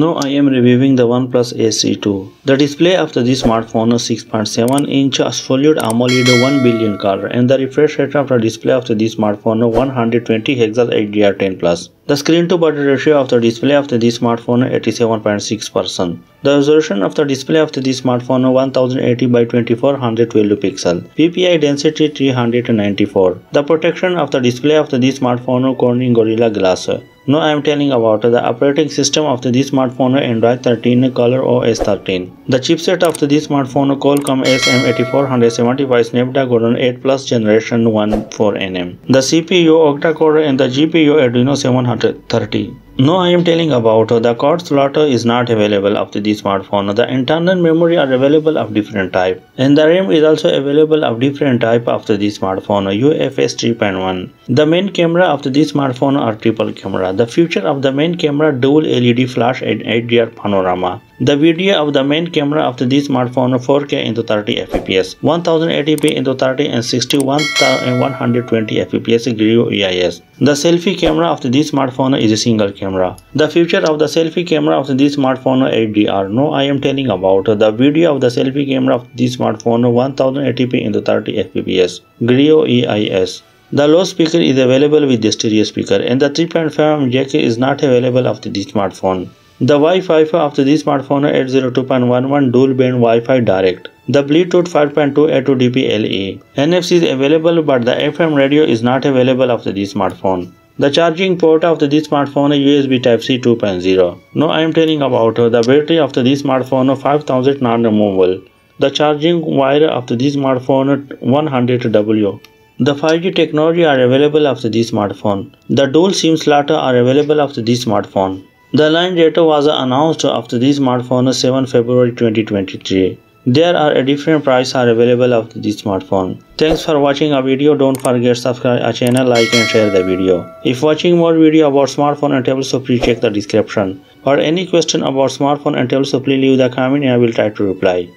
Now I am reviewing the OnePlus Ace 2. The display of this smartphone is 6.7-inch solid AMOLED 1 billion color and the refresh rate of the display of this smartphone is 120 Hz HDR10+. The screen to body ratio of the display of this smartphone is 87.6%. The resolution of the display of this smartphone is 1080 by 2412 pixel. PPI density 394. The protection of the display of this smartphone is Corning Gorilla Glass. Now I am telling about the operating system of this smartphone Android 13 Color OS 13. The chipset of this smartphone Qualcomm SM8475 Snapdragon 8 Plus Generation 1 4nm. The CPU octa-core and the GPU Adreno 730. Now I am telling about the card slot is not available of this smartphone. The internal memory are available of different type and the RAM is also available of different type of this smartphone UFS 3.1. The main camera of this smartphone are triple camera. The feature of the main camera dual LED flash and HDR panorama. The video of the main camera of this smartphone 4K into 30 fps, 1080p into 30 and 61 and 120 fps GRIO EIS. The selfie camera of this smartphone is a single camera. The feature of the selfie camera of this smartphone HDR. Now I am telling about the video of the selfie camera of this smartphone 1080p into 30 fps GRIO EIS. The loudspeaker is available with the stereo speaker and the 3.5mm jack is not available of this smartphone. The Wi-Fi of this smartphone is 802.11 dual band Wi-Fi direct. The Bluetooth 5.2 A2DP LE. NFC is available but the FM radio is not available of this smartphone. The charging port of this smartphone is USB Type-C 2.0. Now I am telling about the battery of this smartphone 5000 non-removable. The charging wire of this smartphone 100W. The 5G technology are available of this smartphone. The dual SIM slot are available of this smartphone. The line data was announced after this smartphone 7 February 2023. There are a different price are available of this smartphone. Thanks for watching our video. Don't forget subscribe our channel, like and share the video. If watching more video about smartphone and tablets, so please check the description. For any question about smartphone and tablets, so please leave the comment and I will try to reply.